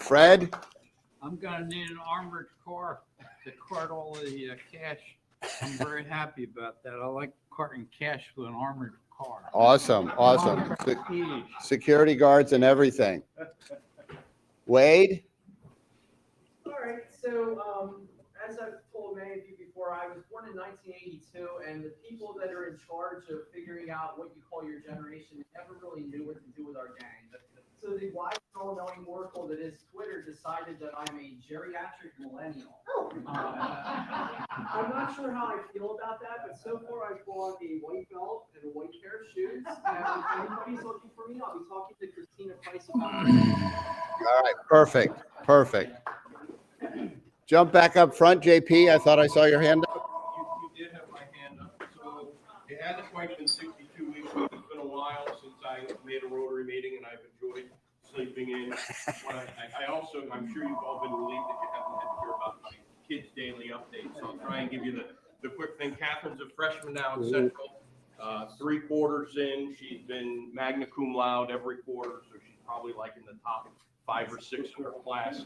Fred? I'm gonna need an armored car to cart all the cash. I'm very happy about that. I like carting cash with an armored car. Awesome, awesome. Security guards and everything. Wade? All right, so as I've told many of you before, I was born in 1982, and the people that are in charge of figuring out what you call your generation never really knew what to do with our gang. So the wise, all-knowing oracle that is Twitter decided that I'm a geriatric millennial. I'm not sure how I feel about that, but so far I've bought a white belt and a white pair of shoes. And if anybody's looking for me, I'll be talking to Christina Price about it. All right, perfect, perfect. Jump back up front, JP. I thought I saw your hand up. You did have my hand up. So it hasn't quite been 62 weeks. It's been a while since I made a Rotary meeting, and I've enjoyed sleeping in. I also, I'm sure you've all been relieved that you haven't had to hear about my kids' daily updates. So I'll try and give you the quick thing. Catherine's a freshman now at Central. 3 quarters in, she's been magna cum laude every quarter, so she's probably like in the top 5 or 6 in her class.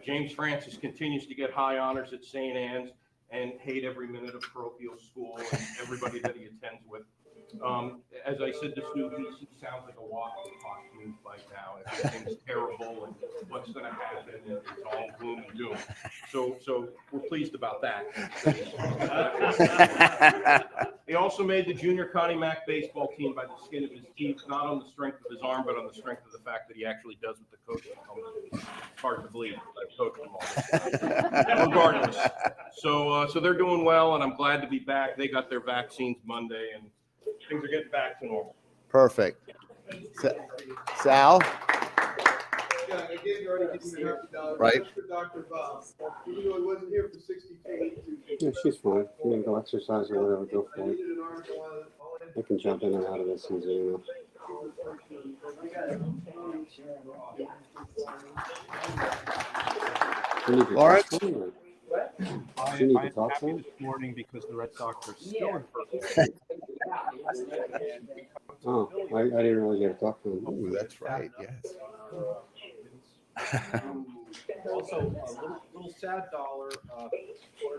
James Francis continues to get high honors at St. Anne's and hate every minute of parochial school and everybody that he attends with. As I said to Snoopy, he sounds like a walk of Fox News by now. Everything's terrible and what's going to happen, and it's all gloom and doom. So we're pleased about that. He also made the junior Connie Mack baseball team by the skin of his teeth, not on the strength of his arm, but on the strength of the fact that he actually does what the coach tells him to do. It's hard to believe. I've coached them all. Regardless. So they're doing well, and I'm glad to be back. They got their vaccines Monday, and things are getting back to normal. Perfect. Sal? Yeah, I gave you already $50. Right. For Dr. Bob. Even though he wasn't here for 62 weeks. Yeah, she's fine. You can go exercise or whatever, go I for it. needed an arm, so I can jump in and out of this easy enough. You need to Lawrence? talk to me, or- I You need to am talk to happy him? this morning because the Red Sox are still in first. Oh, I didn't really get to talk to him. Oh, that's right, yes. Also, a little sad dollar, for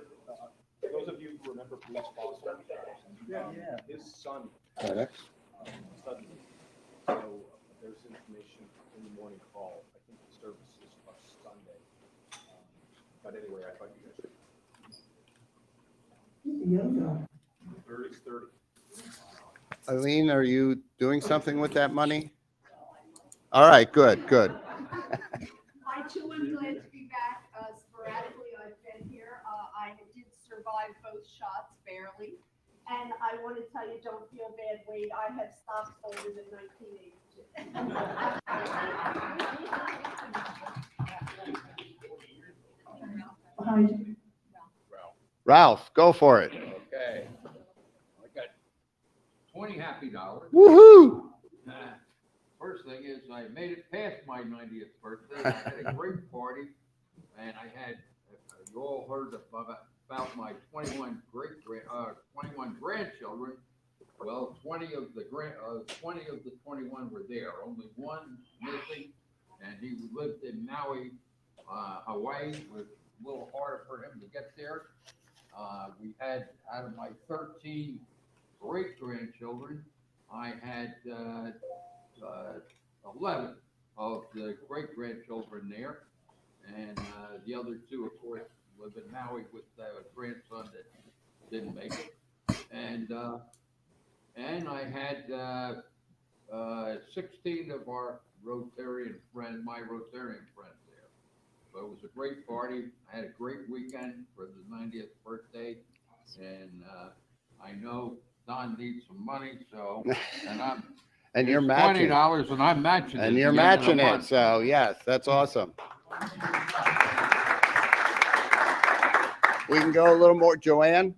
those of you who remember Bruce Foster. His son. FedEx? Studied. So there's information in the morning call. I think the service is Sunday. But anyway, I thought you guys should. 30's 30. Eileen, are you doing something with that money? All right, good, good. I too am glad to be back. Sporadically, I've been here. I did survive both shots barely. And I want to tell you, don't feel bad, Wade. I have stopped older than 1982. Ralph, go for it. Okay. I got 20 happy dollars. Woohoo! First thing is I made it past my 90th birthday. I had a great party, and I had, you all heard about my 21 21 grandchildren. Well, 20 of the 21 were there. Only one missing, and he lived in Maui, Hawaii. It was a little harder for him to get there. We had, out of my 13 great grandchildren, I had 11 of the great grandchildren there, and the other 2, of course, live in Maui with a grandson that didn't make it, and I had 16 of our Rotarian friends, my Rotarian friends there. So it was a great party. I had a great weekend for the 90th birthday, and I know Don needs some money, so, and I'm And you're matching. $20, and I'm matching it. And you're at the end of the matching it, month. so yes, that's awesome. We can go a little more, Joanne?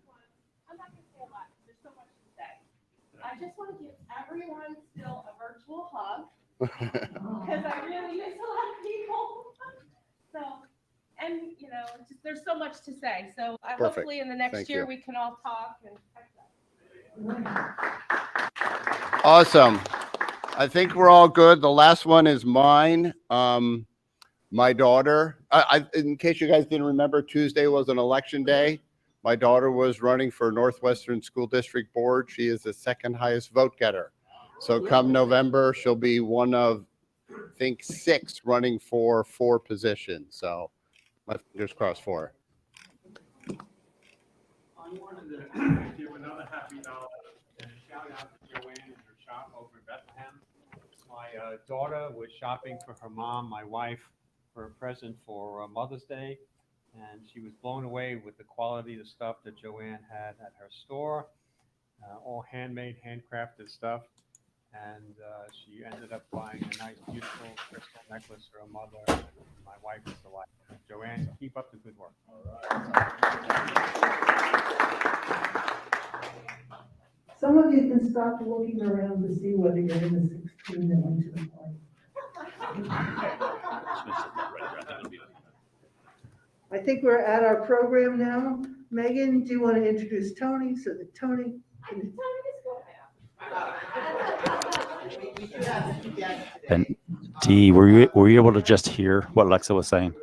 I'm not going to say a lot. There's so much to say. I just want to give everyone still a virtual hug because I really miss a lot of people. So, and you know, just, there's so much to say. So Perfect. hopefully in the next Thank year you. we can all talk and. Awesome. I think we're all good. The last one is mine. My daughter, in case you guys didn't remember, Tuesday was an election day. My daughter was running for Northwestern School District Board. She is the second highest vote getter. So come November, she'll be one of, I think, 6 running for 4 positions. So my fingers crossed for her. I wanted to give another happy dollar and a shout out to Joanne and her shop over in Bethlehem. My daughter was shopping for her mom, my wife, for a present for Mother's Day. And she was blown away with the quality of stuff that Joanne had at her store, all handmade, handcrafted stuff. And she ended up buying a nice, beautiful crystal necklace for her mother. And my wife is delighted. Joanne, keep up the good work. Some of you can stop looking around to see whether you're in the 16 that went to the party. I think we're at our program now. Megan, do you want to introduce Tony so that Tony can... And Dee, were you able to just hear what Alexa was saying?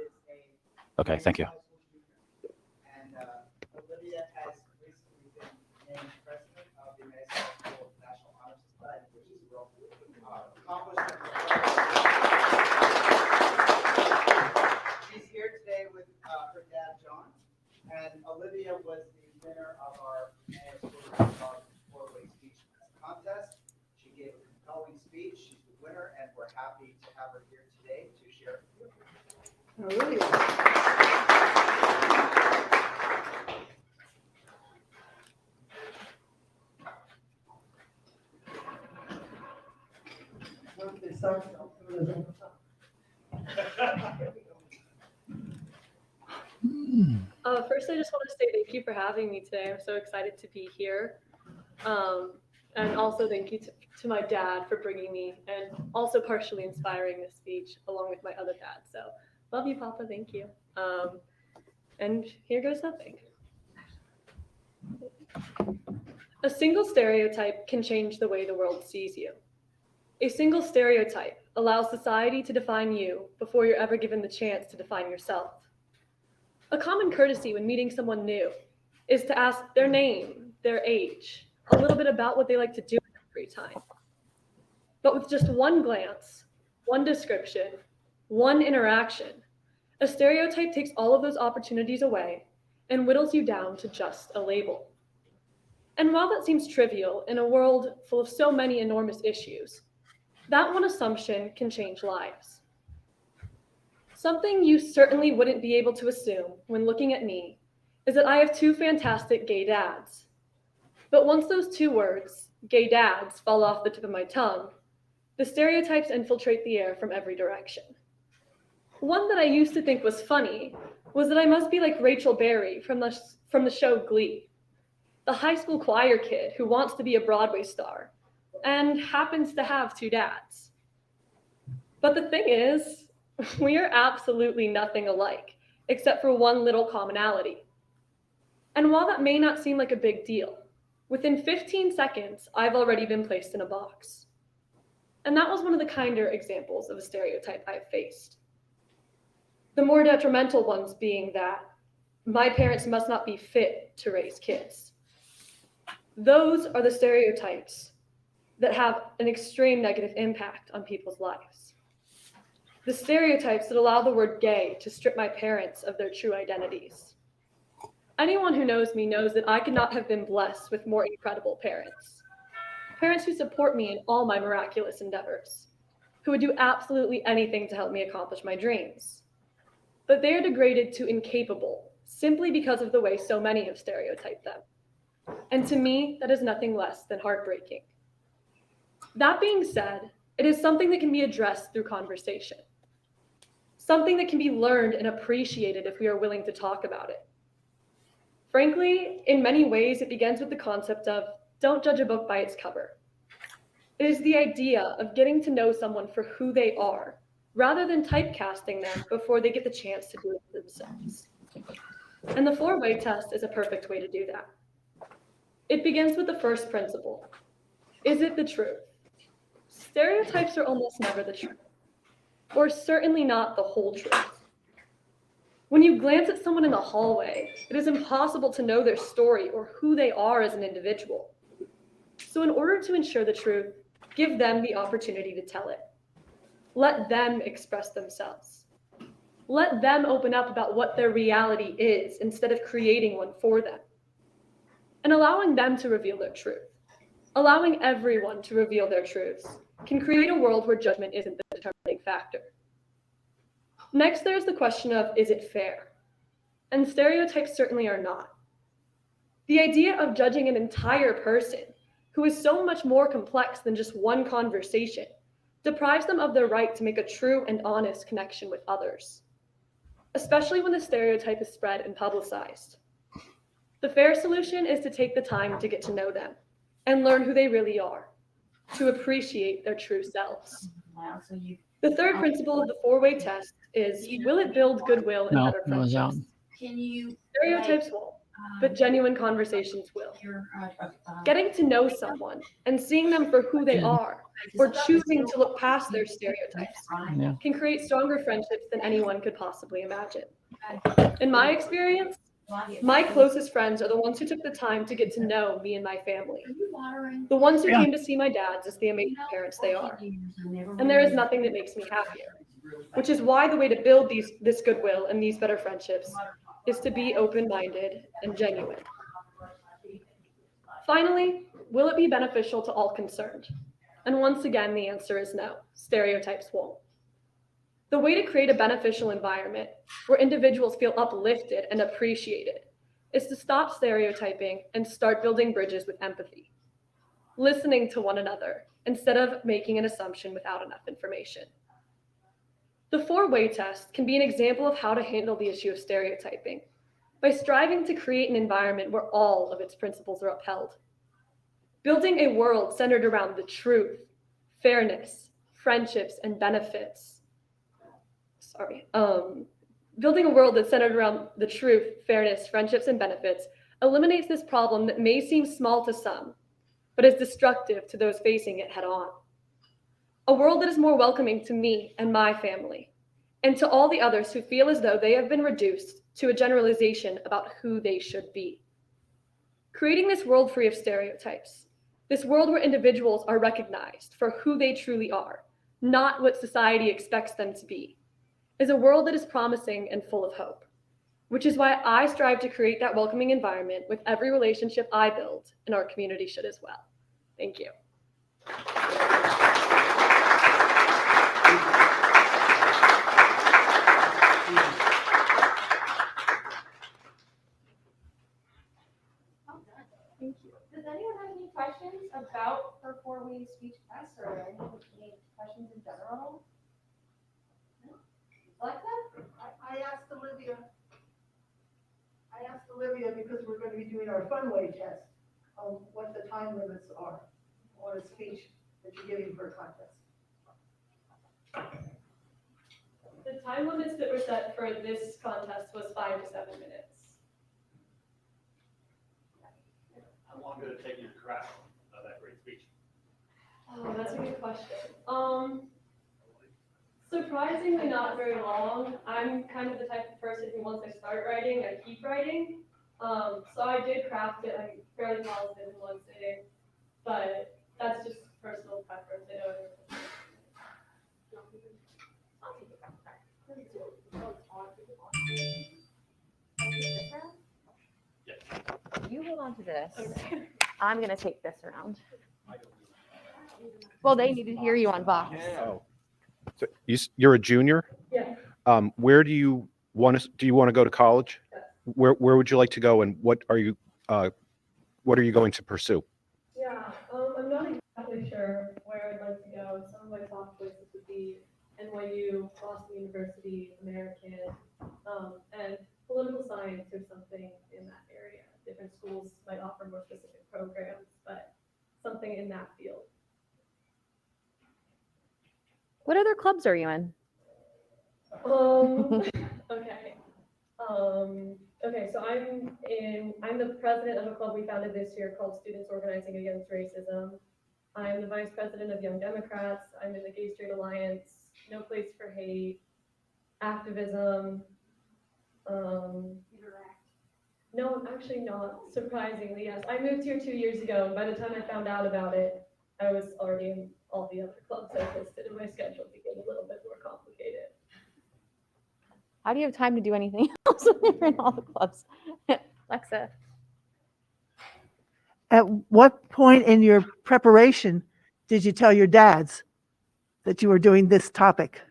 Okay, thank you. And Olivia has recently been named president of the United States National Honor Society, which is a real accomplishment. She's here today with her dad, John, and Olivia was the winner of our four-way speech contest. She gave a compelling speech. She's the winner, and we're happy to have her here today to share it with you. Olivia. First, I just want to say thank you for having me today. I'm so excited to be here. And also thank you to my dad for bringing me and also partially inspiring this speech along with my other dad. So love you, Papa. Thank you. And here goes nothing. A single stereotype can change the way the world sees you. A single stereotype allows society to define you before you're ever given the chance to define yourself. A common courtesy when meeting someone new is to ask their name, their age, a little bit about what they like to do in their free time. But with just one glance, one description, one interaction, a stereotype takes all of those opportunities away and whittles you down to just a label. And while that seems trivial in a world full of so many enormous issues, that one assumption can change lives. Something you certainly wouldn't be able to assume when looking at me is that I have 2 fantastic gay dads. But once those 2 words, gay dads, fall off the tip of my tongue, the stereotypes infiltrate the air from every direction. One that I used to think was funny was that I must be like Rachel Berry from the show Glee, the high school choir kid who wants to be a Broadway star and happens to have 2 dads. But the thing is, we are absolutely nothing alike, except for one little commonality. And while that may not seem like a big deal, within 15 seconds, I've already been placed in a box. And that was one of the kinder examples of a stereotype I've faced. The more detrimental ones being that my parents must not be fit to raise kids. Those are the stereotypes that have an extreme negative impact on people's lives. The stereotypes that allow the word gay to strip my parents of their true identities. Anyone who knows me knows that I could not have been blessed with more incredible parents. Parents who support me in all my miraculous endeavors, who would do absolutely anything to help me accomplish my dreams. But they are degraded to incapable simply because of the way so many have stereotyped them. And to me, that is nothing less than heartbreaking. That being said, it is something that can be addressed through conversation. Something that can be learned and appreciated if we are willing to talk about it. Frankly, in many ways, it begins with the concept of don't judge a book by its cover. It is the idea of getting to know someone for who they are, rather than typecasting them before they get the chance to do it themselves. And the 4-way test is a perfect way to do that. It begins with the first principle. Is it the truth? Stereotypes are almost never the truth. or certainly not the whole truth. When you glance at someone in the hallway, it is impossible to know their story or who they are as an individual. So in order to ensure the truth, give them the opportunity to tell it. Let them express themselves. Let them open up about what their reality is instead of creating one for them. And allowing them to reveal their truth, allowing everyone to reveal their truths, can create a world where judgment isn't the determining factor. Next, there's the question of, is it fair? And stereotypes certainly are not. The idea of judging an entire person, who is so much more complex than just one conversation, deprives them of their right to make a true and honest connection with others, especially when the stereotype is spread and publicized. The fair solution is to take the time to get to know them and learn who they really are, to appreciate their true selves. The third principle of the four-way test is, will it build goodwill and better friendships? Stereotypes won't, but genuine conversations will. Getting to know someone and seeing them for who they are, or choosing to look past their stereotypes, can create stronger friendships than anyone could possibly imagine. In my experience, my closest friends are the ones who took the time to get to know me and my family. The ones who came to see my dads as the amazing parents they are. And there is nothing that makes me happier, which is why the way to build this goodwill and these better friendships is to be open-minded and genuine. Finally, will it be beneficial to all concerned? And once again, the answer is no. Stereotypes won't. The way to create a beneficial environment where individuals feel uplifted and appreciated is to stop stereotyping and start building bridges with empathy, listening to one another instead of making an assumption without enough information. The four-way test can be an example of how to handle the issue of stereotyping by striving to create an environment where all of its principles are upheld. Building a world centered around the truth, fairness, friendships, and benefits. Building a world that's centered around the truth, fairness, friendships, and benefits eliminates this problem that may seem small to some, but is destructive to those facing it head on. A world that is more welcoming to me and my family, and to all the others who feel as though they have been reduced to a generalization about who they should be. Creating this world free of stereotypes, this world where individuals are recognized for who they truly are, not what society expects them to be, is a world that is promising and full of hope, which is why I strive to create that welcoming environment with every relationship I build, and our community should as well. Thank you. Thank you. Does anyone have any questions about her four-way speech test or any questions in general? Alexa? I asked Olivia because we're going to be doing our fun-way test, what the time limits are on a speech that you're giving for a contest. The time limits that were set for this contest was 5 to 7 minutes. How long did it take you to craft that great speech? Oh, that's a good question. Surprisingly not very long. I'm kind of the type of person who once I start writing, I keep writing. So I did craft it, I'm fairly positive in one sitting, but that's just personal preference. I know. You hold on to this. Okay. I'm gonna take this around. Well, they need to hear you on Vox. Oh. So you're a junior? Yeah. Where do you want to go to college? Where would you like to go, and what are you going to pursue? Yeah, I'm not exactly sure where I'd like to go. Some of my top choices would be NYU, Boston University, American, and political science or something in that area. Different schools might offer more specific programs, but something in that field. What other clubs are you in? Okay. Okay, so I'm the president of a club we founded this year called Students Organizing Against Racism. I'm the vice president of Young Democrats. I'm in the Gay Straight Alliance. no place for hate, activism. No, actually not, surprisingly, yes. I moved here 2 years ago, and by the time I found out about it, I was already in all the other clubs I listed, and my schedule became a little bit more complicated. How do you have time to do anything else when you're in all the clubs? Alexa. At what point in your preparation did you tell your dads that you were doing this topic?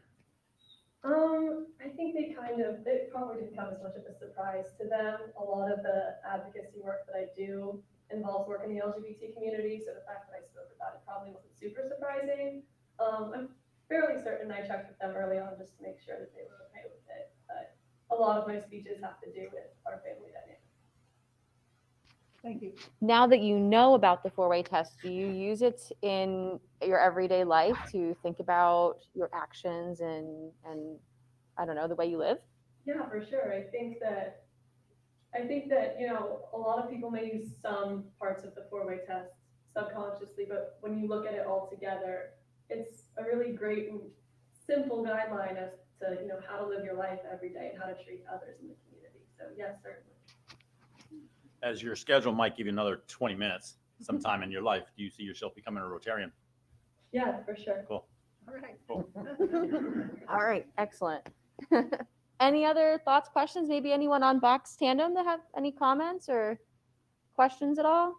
I think it probably didn't come as much of a surprise to them. A lot of the advocacy work that I do involves work in the LGBT community, so the fact that I spoke about it probably wasn't super surprising. I'm fairly certain I checked with them early on just to make sure that they were okay with it, but a lot of my speeches have to do with our family dynamic. Thank you. Now that you know about the four-way test, do you use it in your everyday life to think about your actions and I don't know, the way you live? Yeah, for sure. I think that, a lot of people may use some parts of the four-way test subconsciously, but when you look at it all together, it's a really great and simple guideline as to, how to live your life every day and how to treat others in the community. So yes, certainly. As your schedule might give you another 20 minutes sometime in your life, do you see yourself becoming a Rotarian? Yeah, for sure. Cool. All right. Cool. All right, excellent. Any other thoughts, questions? Maybe anyone on Box Tandem that have any comments or questions at all?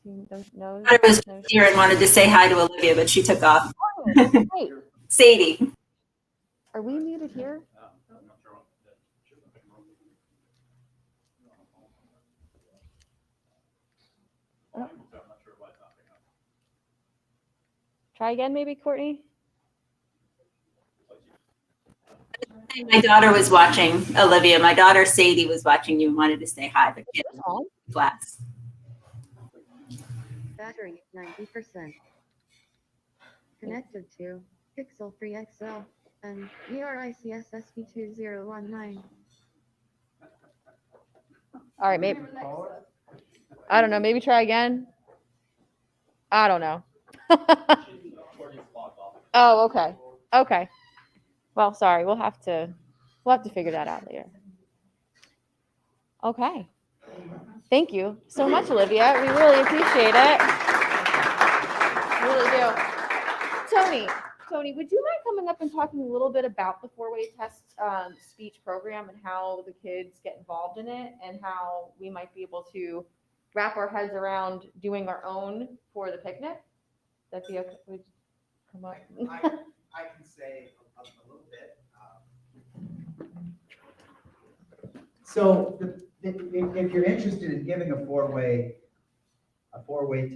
No. I was here and wanted to say hi to Olivia, but she took off. Hey, Sadie. are we muted here? Try again, maybe, Courtney? My daughter was watching, Olivia. My daughter Sadie was watching you and wanted to say hi, but she had flats. Battery 90%. Connected to Pixel 3 XL and ERC SSB2019. All right, maybe. I don't know. Maybe try again. I don't know. Oh, okay. Okay. Well, sorry. We'll have to figure that out later. Okay. Thank you so much, Olivia. We really appreciate it. Really do. Tony, would you mind coming up and talking a little bit about the four-way test speech program and how the kids get involved in it and how we might be able to wrap our heads around doing our own for the picnic? That'd be okay. Would you come up? I can say a little bit. So if you're interested in giving a four-way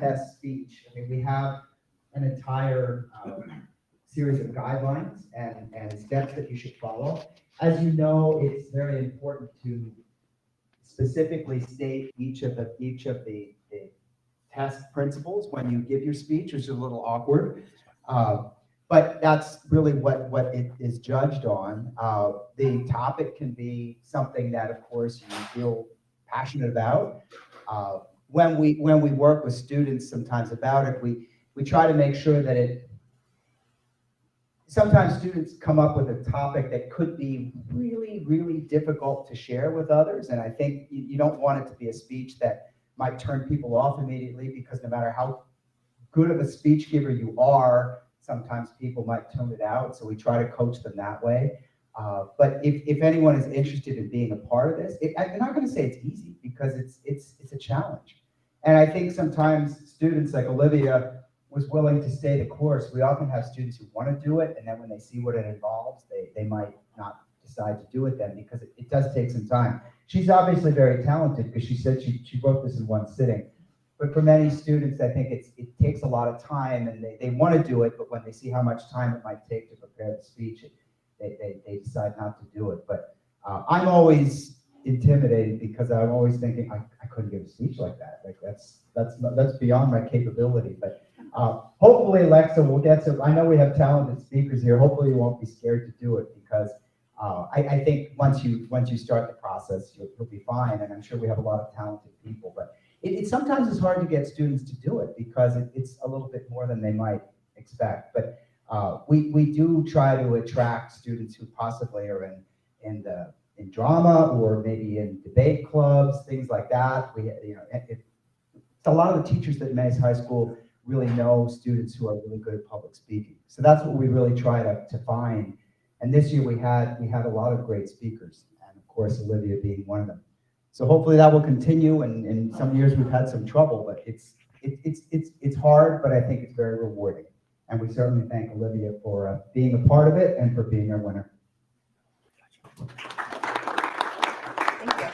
test speech, I mean, we have an entire series of guidelines and steps that you should follow. As you know, it's very important to specifically state each of the test principles when you give your speech, which is a little awkward. But that's really what it is judged on. The topic can be something that, of course, you feel passionate about. When we work with students sometimes about it, we try to make sure that sometimes students come up with a topic that could be really, really difficult to share with others. And I think you don't want it to be a speech that might turn people off immediately, because no matter how good of a speech giver you are, sometimes people might tune it out. So we try to coach them that way. But if anyone is interested in being a part of this, I'm not going to say it's easy, because it's a challenge. And I think sometimes students like Olivia was willing to stay the course. We often have students who want to do it, and then when they see what it involves, they might not decide to do it then, because it does take some time. She's obviously very talented, because she said she wrote this in one sitting. But for many students, I think it takes a lot of time, and they want to do it, but when they see how much time it might take to prepare the speech, they decide not to do it. But I'm always intimidated, because I'm always thinking I couldn't give a speech like that. Like that's beyond my capability. But hopefully, Alexa, will get to. I know we have talented speakers here. Hopefully, you won't be scared to do it, because I think once you start the process, you'll be fine. And I'm sure we have a lot of talented people. But it sometimes is hard to get students to do it, because it's a little bit more than they might expect. But We do try to attract students who possibly are in drama or maybe in debate clubs, things like that. A lot of the teachers at Emmaus High School really know students who are really good at public speaking. So that's what we really try to find. And this year we had a lot of great speakers, and of course Olivia being one of them. So hopefully that will continue. And in some years we've had some trouble, but it's hard, but I think it's very rewarding. And we certainly thank Olivia for being a part of it and for being our winner. Thank you.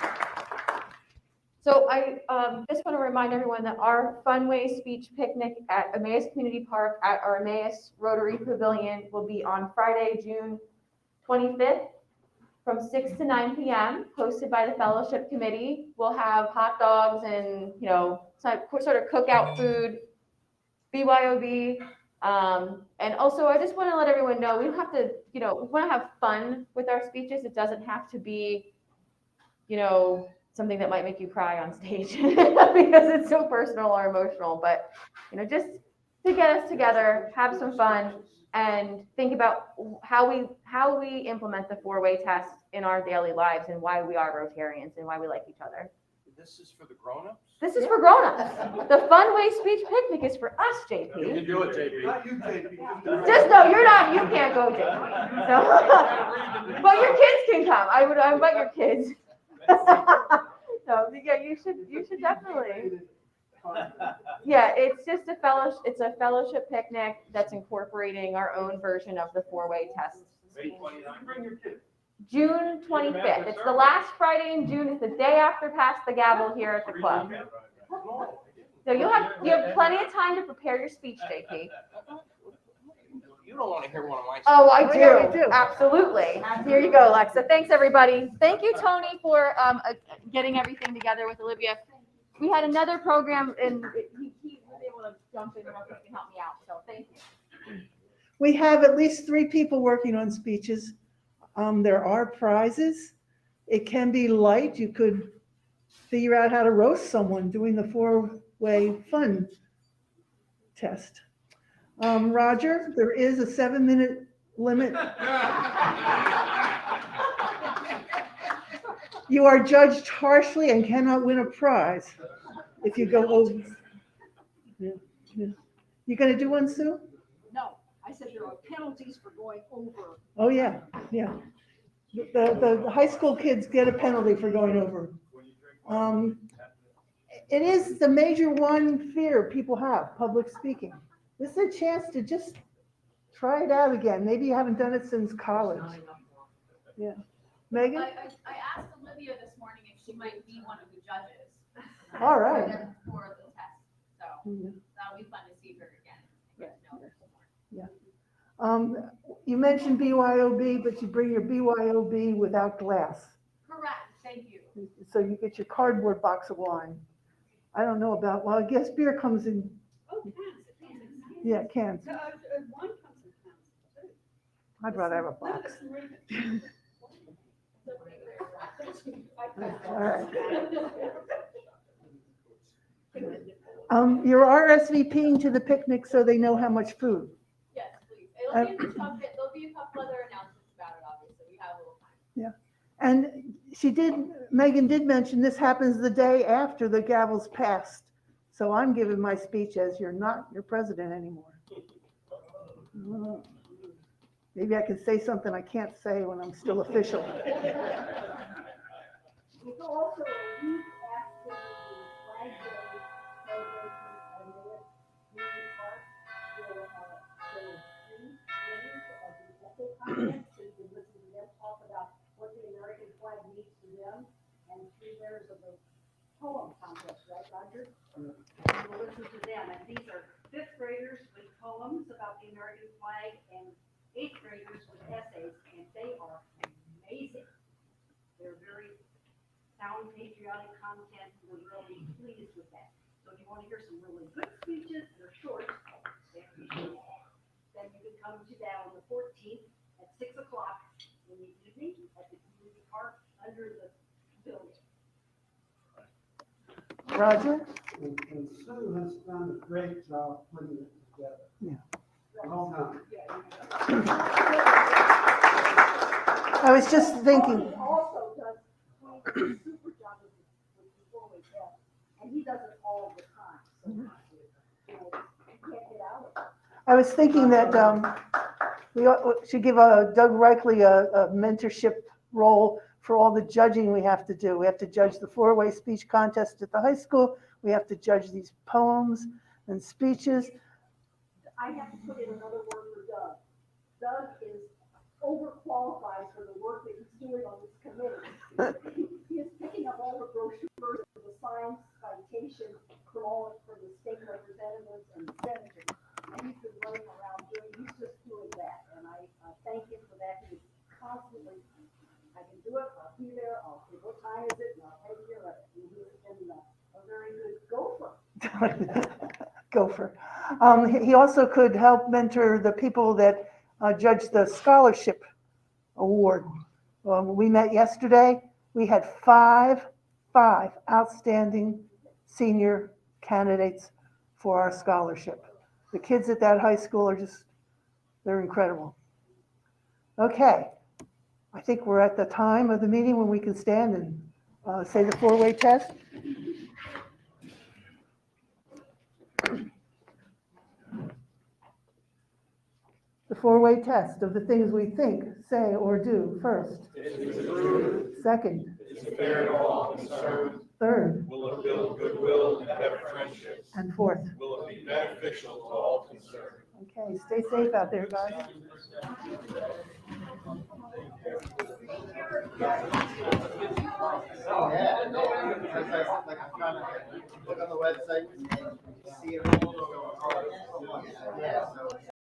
So I just want to remind everyone that our Funway Speech Picnic at Emmaus Community Park at our Emmaus Rotary Pavilion will be on Friday, June 25th from 6 to 9 p.m. hosted by the Fellowship Committee. We'll have hot dogs and, some sort of cookout food, BYOB. And also I just want to let everyone know we don't have to, we want to have fun with our speeches. It doesn't have to be, something that might make you cry on stage because it's so personal or emotional, but just to get us together, have some fun, and think about how we implement the four-way test in our daily lives and why we are Rotarians and why we like each other. This is for the grown-ups? This is for grown-ups. The Funway Speech Picnic is for us, JP. You can do it, JP. Not you, JP. Just no, you can't go, JP. So, but your kids can come. I invite your kids. So yeah, you should definitely. Yeah, it's just it's a fellowship picnic that's incorporating our own version of the four-way test. Bring your kids. June 25th. It's the last Friday in June. It's the day after Pass the Gavel here at the club. So you have plenty of time to prepare your speech, JP. You don't want to hear one of my. Oh, I do. yeah, we do. Absolutely. Here you go, Alexa. Thanks, everybody. Thank you, Tony, for getting everything together with Olivia. We had another program, and he was able to jump in and help me out. So thank you. We have at least 3 people working on speeches. There are prizes. It can be light. You could figure out how to roast someone doing the four-way fun test. Roger, there is a 7-minute limit. You are judged harshly and cannot win a prize if you go over. Yeah. You gonna do one, Sue? No, I said there are penalties for going over. Oh, yeah. The high school kids get a penalty for going over. It is the major one fear people have, public speaking. This is a chance to just try it out again. Maybe you haven't done it since college. Yeah. Megan? I asked Olivia this morning if she might be one of the judges. All right. For the test, so that'll be fun to see her again. Get to know her some more. Yeah. You mentioned BYOB, but you bring your BYOB without glass. Correct, thank you. So you get your cardboard box of wine. I don't know about, well, I guess beer comes in, yeah, cans. Wine comes in cans too. I'd rather have a box. All right. You're RSVPing to the picnic so they know how much food. Yes, please. It'll be in the chocolate. There'll be a couple other announcements about it, obviously. We have a little time. Yeah. And Megan did mention this happens the day after the gavel's passed. So I'm giving my speech as you're not your president anymore. Maybe I can say something I can't say when I'm still official. It's also a week after the Flag Day celebration at Emmaus Community Park. There were 3 winners of the Echo Contest, so you can listen to them talk about what the American flag means to them, and 3 winners of the poem contest, right, Roger? And we'll listen to them, and these are 5th graders with poems about the American flag and 8th graders with essays, and they are amazing. They're very sound patriotic content. We're really pleased with that. So if you want to hear some really good speeches, they're short, then you can come to that on the 14th at 6 o'clock in the evening at the community park under the building. Roger? And Sue has done a great job putting it together. Yeah. I was just thinking, Also does a super job with the four-way test, and he does it all the time, so, you know, you can't get out of it. I was thinking that we should give Doug Reichley a mentorship role for all the judging we have to do. We have to judge the four-way speech contest at the high school. We have to judge these poems and speeches. I have to put in another word for Doug. Doug is overqualified for the work that he's doing on this committee. He is picking up all the brochures, the signed citation from the state representatives and senators. And he's been running around he's just doing that. And I thank him for that. He is constantly, I can do it, I'll be there, I'll say, what time is it? And I'll take care of it. And he's been a very good gopher. Gopher. He also could help mentor the people that judge the scholarship award. We met yesterday. We had five outstanding senior candidates for our scholarship. The kids at that high school are they're incredible. Okay, I think we're at the time of the meeting when we can stand and say the four-way test. The four-way test of the things we think, say, or do. First. Second. It's fair to all concerned. Third. Will it build goodwill and better friendships? And fourth. Will it be beneficial to all concerned? Okay, stay safe out there, guys. Oh, yeah. Like I'm trying to look on the website and see it. Yeah, so